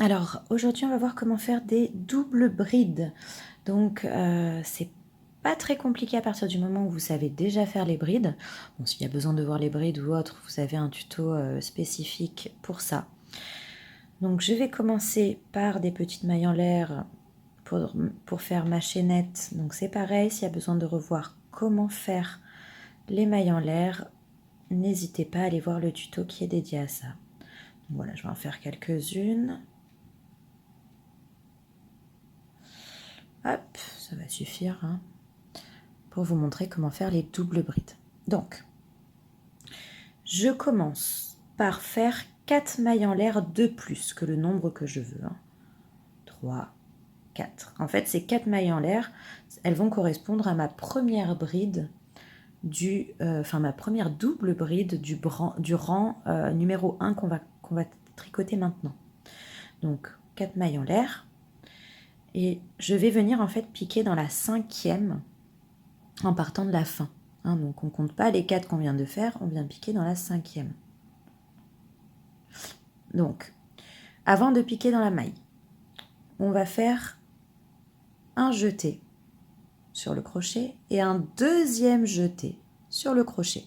Alors aujourd'hui on va voir comment faire des doubles brides. Donc c'est pas très compliqué à partir du moment où vous savez déjà faire les brides. Bon, s'il y a besoin de voir les brides ou autre, vous avez un tuto spécifique pour ça. Donc je vais commencer par des petites mailles en l'air pour faire ma chaînette. Donc c'est pareil, s'il y a besoin de revoir comment faire les mailles en l'air, n'hésitez pas à aller voir le tuto qui est dédié à ça. Donc voilà, je vais en faire quelques-unes. Hop, ça va suffire hein, pour vous montrer comment faire les doubles brides. Donc, je commence par faire 4 mailles en l'air de plus que le nombre que je veux. 3, 4. En fait, ces 4 mailles en l'air, elles vont correspondre à ma première bride ma première double bride du rang numéro 1 qu'on va tricoter maintenant. Donc, 4 mailles en l'air. Et je vais venir en fait piquer dans la 5e en partant de la fin. Donc on ne compte pas les 4 qu'on vient de faire, on vient piquer dans la 5e. Donc, avant de piquer dans la maille, on va faire un jeté sur le crochet et un deuxième jeté sur le crochet.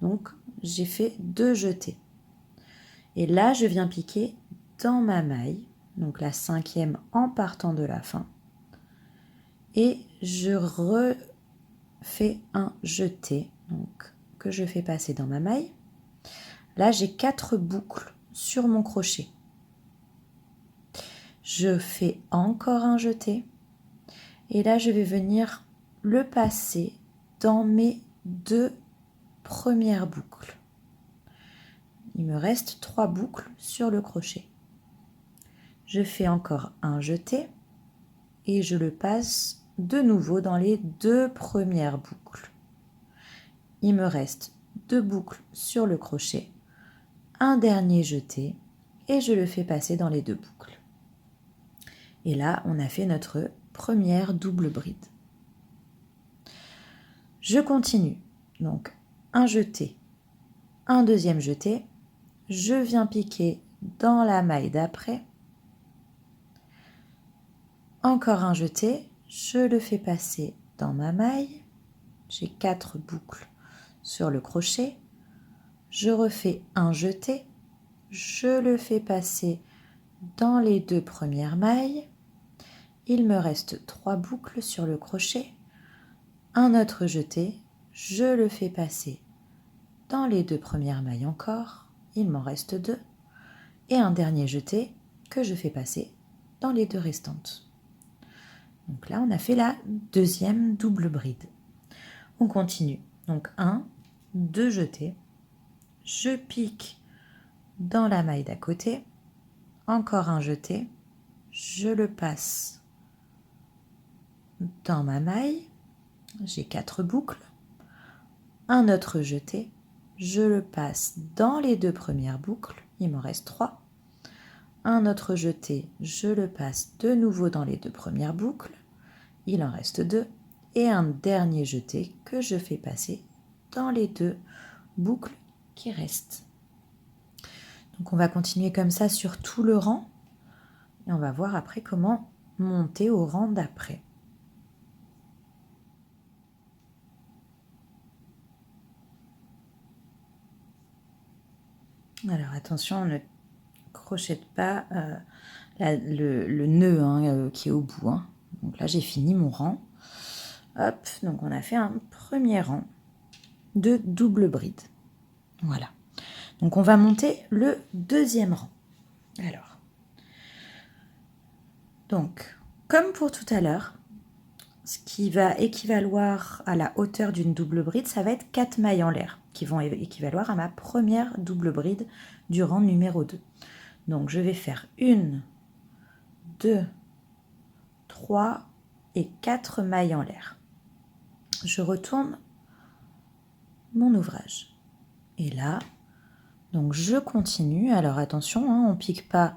Donc, j'ai fait 2 jetés. Et là, je viens piquer dans ma maille, donc la 5e en partant de la fin. Et je refais un jeté, donc que je fais passer dans ma maille. Là, j'ai 4 boucles sur mon crochet. Je fais encore un jeté. Et là, je vais venir le passer dans mes 2 premières boucles. Il me reste 3 boucles sur le crochet. Je fais encore un jeté et je le passe de nouveau dans les 2 premières boucles. Il me reste 2 boucles sur le crochet, un dernier jeté et je le fais passer dans les 2 boucles. Et là, on a fait notre première double bride. Je continue. Donc, un jeté, un deuxième jeté. Je viens piquer dans la maille d'après. Encore un jeté. Je le fais passer dans ma maille. J'ai 4 boucles sur le crochet. Je refais un jeté. Je le fais passer dans les 2 premières mailles. Il me reste 3 boucles sur le crochet. Un autre jeté, je le fais passer dans les 2 premières mailles encore, il m'en reste 2, et un dernier jeté que je fais passer dans les 2 restantes. Donc là, on a fait la deuxième double bride. On continue. Donc 1, 2 jetés, je pique dans la maille d'à côté, encore un jeté, je le passe dans ma maille, j'ai 4 boucles, un autre jeté, je le passe dans les 2 premières boucles, il m'en reste 3. Un autre jeté, je le passe de nouveau dans les 2 premières boucles, il en reste 2. Et un dernier jeté que je fais passer dans les 2 boucles qui restent. Donc on va continuer comme ça sur tout le rang et on va voir après comment monter au rang d'après. Alors attention, on ne crochette pas le nœud qui est au bout. Donc là j'ai fini mon rang. Hop, donc on a fait un premier rang de double bride. Voilà. Donc on va monter le deuxième rang. Alors, donc comme pour tout à l'heure, ce qui va équivaloir à la hauteur d'une double bride, ça va être 4 mailles en l'air qui vont équivaloir à ma première double bride du rang numéro 2. Donc je vais faire 1, 2, 3 et 4 mailles en l'air. Je retourne mon ouvrage. Et là, donc je continue. Alors attention, on ne pique pas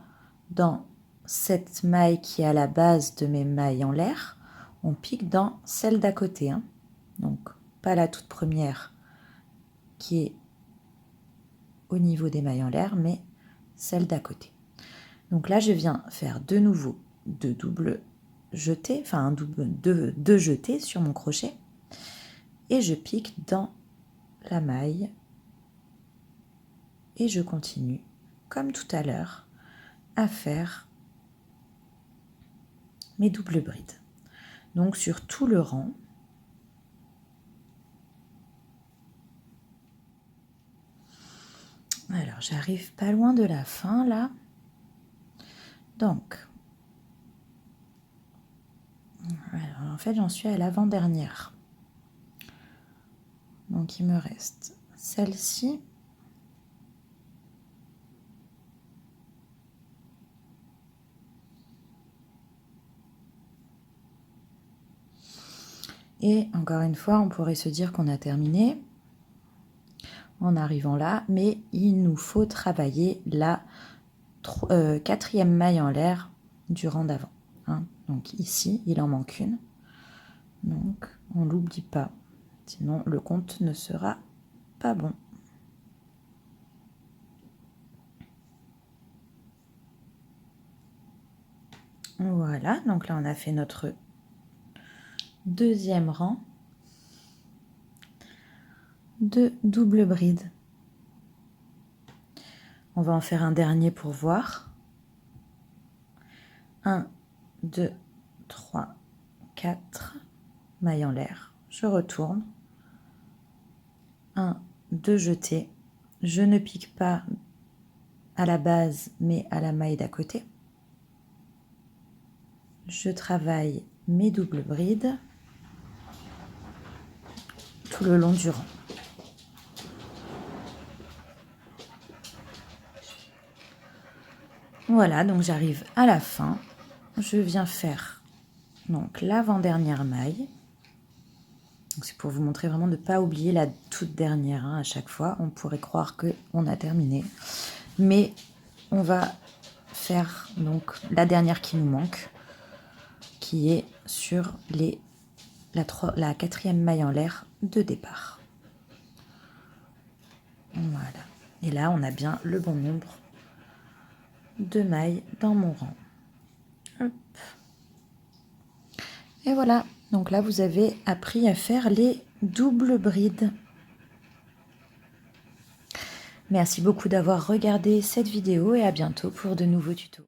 dans cette maille qui est à la base de mes mailles en l'air. On pique dans celle d'à côté. Donc pas la toute première qui est au niveau des mailles en l'air, mais celle d'à côté. Donc là, je viens faire de nouveau deux doubles jetés, enfin deux jetés sur mon crochet et je pique dans la maille et je continue comme tout à l'heure à faire mes doubles brides. Donc sur tout le rang. Alors j'arrive pas loin de la fin là. Donc, alors, en fait j'en suis à l'avant-dernière. Donc il me reste celle-ci. Et encore une fois, on pourrait se dire qu'on a terminé en arrivant là, mais il nous faut travailler la quatrième maille en l'air du rang d'avant. Hein. Donc ici, il en manque une. Donc on ne l'oublie pas, sinon le compte ne sera pas bon. Voilà, donc là on a fait notre deuxième rang de double bride. On va en faire un dernier pour voir. 1, 2, 3, 4, maille en l'air. Je retourne. 1, 2 jetés. Je ne pique pas à la base, mais à la maille d'à côté. Je travaille mes doubles brides tout le long du rang. Voilà, donc j'arrive à la fin. Je viens faire donc l'avant-dernière maille. C'est pour vous montrer vraiment de ne pas oublier la toute dernière à chaque fois. On pourrait croire qu'on a terminé. Mais on va faire donc la dernière qui nous manque, qui est sur la quatrième maille en l'air de départ. Voilà. Et là, on a bien le bon nombre de mailles dans mon rang. Hop. Et voilà. Donc là, vous avez appris à faire les doubles brides. Merci beaucoup d'avoir regardé cette vidéo et à bientôt pour de nouveaux tutos.